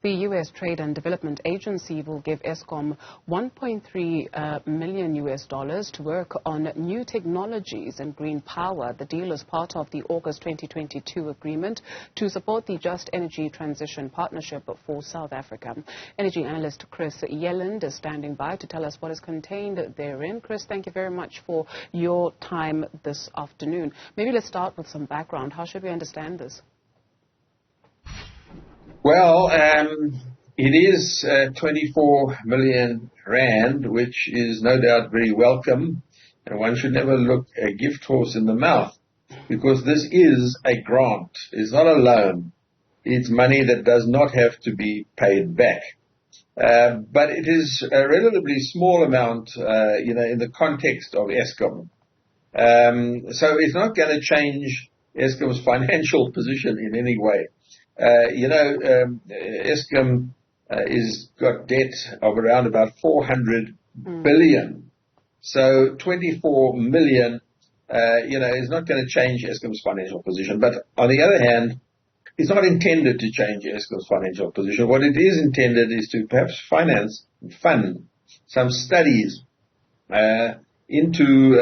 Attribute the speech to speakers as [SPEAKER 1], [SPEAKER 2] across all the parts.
[SPEAKER 1] The U.S. Trade and Development Agency will give Eskom $1.3 million to work on new technologies and green power. The deal is part of the August 2022 agreement to support the Just Energy Transition Partnership for South Africa. Energy analyst Chris Yelland is standing by to tell us what is contained therein. Chris, thank you very much for your time this afternoon. Maybe let's start with some background. How should we understand this?
[SPEAKER 2] Well, it is 24 million rand, which is no doubt very welcome, and one should never look a gift horse in the mouth, because this is a grant. It's not a loan. It's money that does not have to be paid back. But it is a relatively small amount, in the context of Eskom. So it's not going to change Eskom's financial position in any way. Eskom is got debt of around about 400 billion. So 24 million, is not going to change Eskom's financial position. But on the other hand, it's not intended to change Eskom's financial position. What it is intended is to perhaps finance and fund some studies into,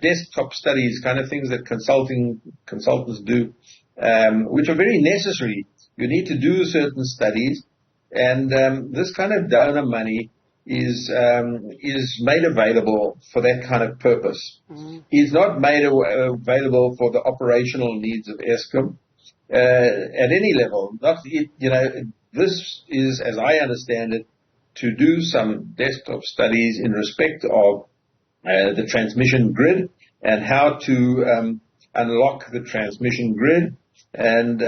[SPEAKER 2] desktop studies, kind of things that consultants do, which are very necessary. You need to do certain studies, and this kind of donor money is made available for that kind of purpose. It's not made available for the operational needs of Eskom at any level. This is, as I understand it, to do some desktop studies in respect of the transmission grid and how to unlock the transmission grid and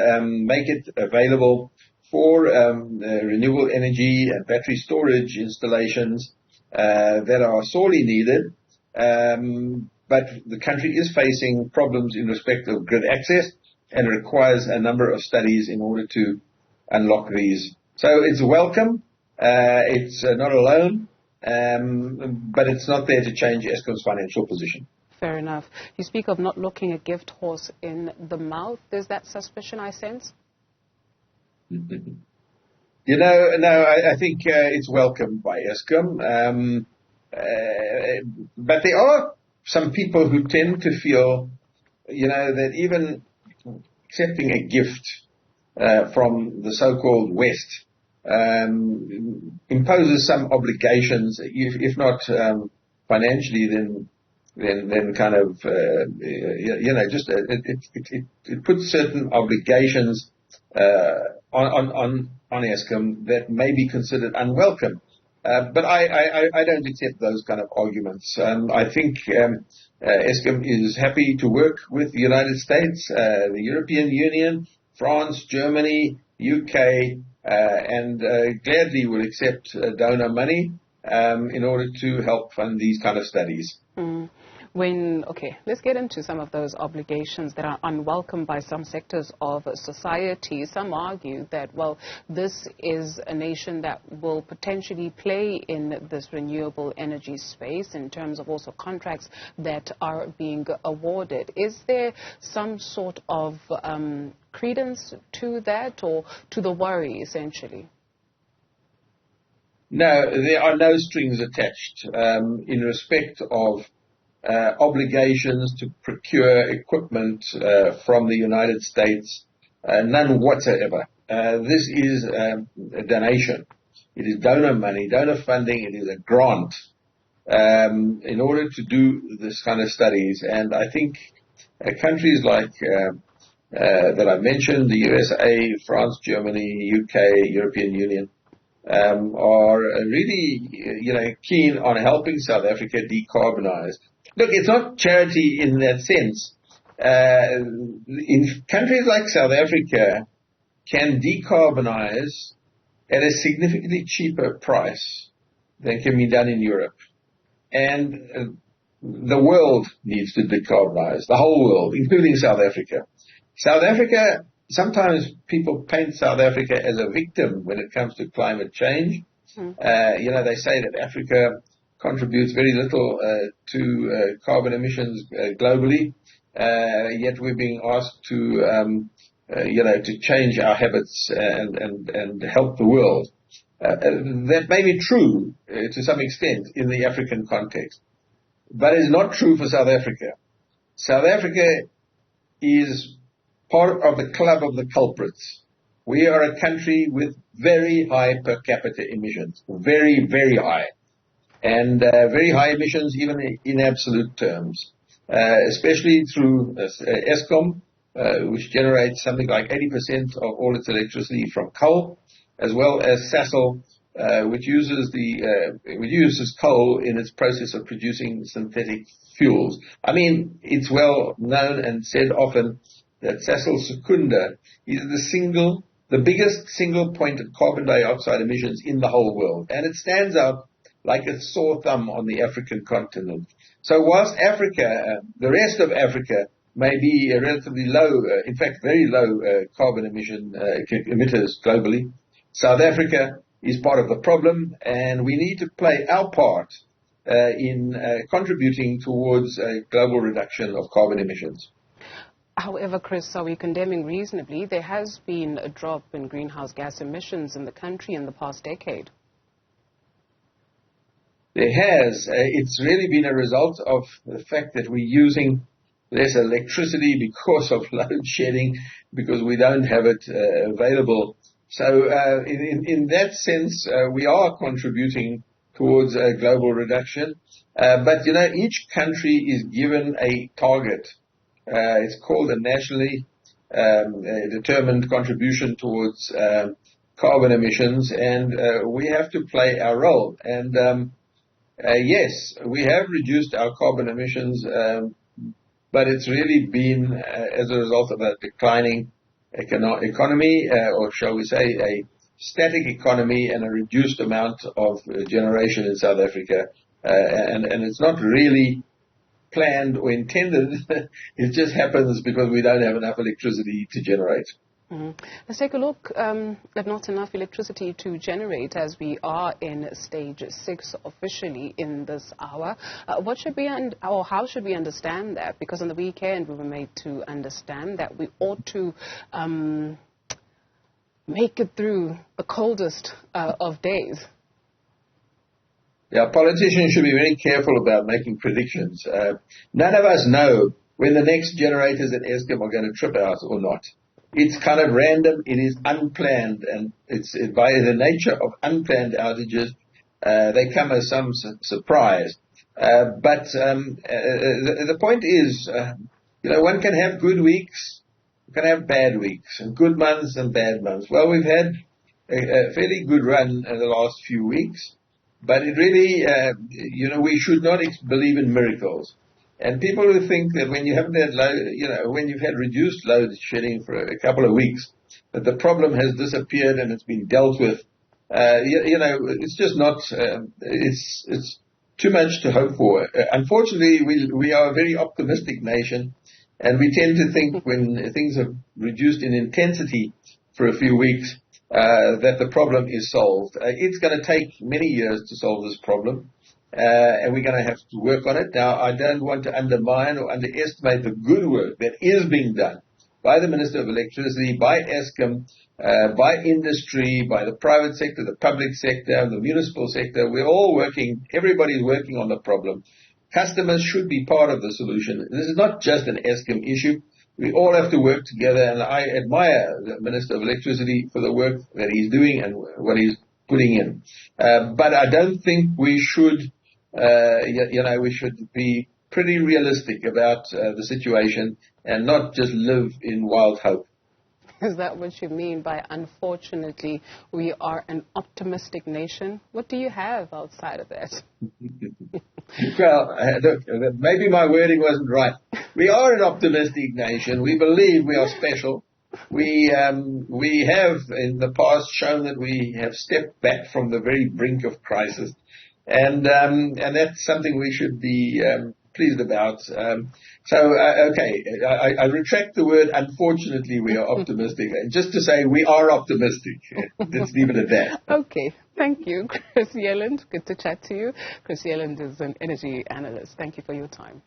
[SPEAKER 2] make it available for renewable energy and battery storage installations that are sorely needed. But the country is facing problems in respect of grid access and requires a number of studies in order to unlock these. So it's welcome. It's not a loan, but it's not there to change Eskom's financial position.
[SPEAKER 1] Fair enough. You speak of not looking a gift horse in the mouth. There's that suspicion, I sense?
[SPEAKER 2] No, I think it's welcomed by Eskom. But there are some people who tend to feel, that even accepting a gift from the so-called West imposes some obligations, if not financially, then kind of, it puts certain obligations on Eskom that may be considered unwelcome. But I don't accept those kind of arguments. I think Eskom is happy to work with the United States, the European Union, France, Germany, UK, and gladly will accept donor money in order to help fund these kind of studies.
[SPEAKER 1] Okay, let's get into some of those obligations that are unwelcome by some sectors of society. Some argue that, well, this is a nation that will potentially play in this renewable energy space in terms of also contracts that are being awarded. Is there some sort of credence to that, or to the worry, essentially?
[SPEAKER 2] No, there are no strings attached in respect of obligations to procure equipment from the United States, none whatsoever. This is a donation. It is donor money, donor funding. It is a grant in order to do this kind of studies. And I think countries like that I mentioned, the USA, France, Germany, UK, European Union, are really, keen on helping South Africa decarbonize. Look, it's not charity in that sense. In countries like South Africa can decarbonize at a significantly cheaper price than can be done in Europe. And the world needs to decarbonize, the whole world, including South Africa. South Africa, sometimes people paint South Africa as a victim when it comes to climate change. They say that Africa contributes very little to carbon emissions globally, yet we're being asked to to change our habits and help the world. That may be true to some extent in the African context, but it's not true for South Africa. South Africa is part of the club of the culprits. We are a country with very high per capita emissions, very, very high, and very high emissions even in absolute terms, especially through Eskom, which generates something like 80% of all its electricity from coal, as well as Sasol, which uses coal in its process of producing synthetic fuels. I mean, it's well known and said often that Sasol Secunda is the biggest single point of carbon dioxide emissions in the whole world, and it stands out like a sore thumb on the African continent. So whilst Africa, the rest of Africa, may be a relatively low, in fact very low carbon emission emitters globally, South Africa is part of the problem, and we need to play our part in contributing towards a global reduction of carbon emissions.
[SPEAKER 1] However, Chris, are we condemning reasonably? There has been a drop in greenhouse gas emissions in the country in the past decade.
[SPEAKER 2] There has. It's really been a result of the fact that we're using less electricity because of load shedding, because we don't have it available. So in that sense, we are contributing towards a global reduction. But, each country is given a target. It's called a nationally determined contribution towards carbon emissions, and we have to play our role. And yes, we have reduced our carbon emissions, but it's really been as a result of a declining economy, or shall we say a static economy, and a reduced amount of generation in South Africa. And it's not really planned or intended. It just happens because we don't have enough electricity to generate.
[SPEAKER 1] Let's take a look at not enough electricity to generate, as we are in stage 6 officially in this hour. What should we or how should we understand that? Because on the weekend we were made to understand that we ought to make it through the coldest of days.
[SPEAKER 2] Yeah, politicians should be very careful about making predictions. None of us know when the next generators at Eskom are going to trip out or not. It's kind of random, it is unplanned, and it's by the nature of unplanned outages, they come as some surprise. But the point is, one can have good weeks, you can have bad weeks, and good months and bad months. Well, we've had a fairly good run in the last few weeks, but it really, we should not believe in miracles. And people who think that when you haven't had when you've had reduced load shedding for a couple of weeks, that the problem has disappeared and it's been dealt with, it's just not. It's too much to hope for. Unfortunately, we are a very optimistic nation, and we tend to think when things have reduced in intensity for a few weeks, that the problem is solved. It's going to take many years to solve this problem. And we're going to have to work on it. Now, I don't want to undermine or underestimate the good work that is being done by the Minister of Electricity, by Eskom, by industry, by the private sector, the public sector, the municipal sector. We're all working, everybody's working on the problem. Customers should be part of the solution. This is not just an Eskom issue. We all have to work together, and I admire the Minister of Electricity for the work that he's doing and what he's putting in. But I don't think we should we should be pretty realistic about the situation and not just live in wild hope.
[SPEAKER 1] Is that what you mean by, unfortunately, we are an optimistic nation? What do you have outside of that?
[SPEAKER 2] Well, look, maybe my wording wasn't right. We are an optimistic nation. We believe we are special. We have in the past shown that we have stepped back from the very brink of crisis. And that's something we should be pleased about. Okay, I retract the word, unfortunately, we are optimistic. Just to say we are optimistic. Let's leave it at that.
[SPEAKER 1] Okay, thank you, Chris Yelland. Good to chat to you. Chris Yelland is an energy analyst. Thank you for your time.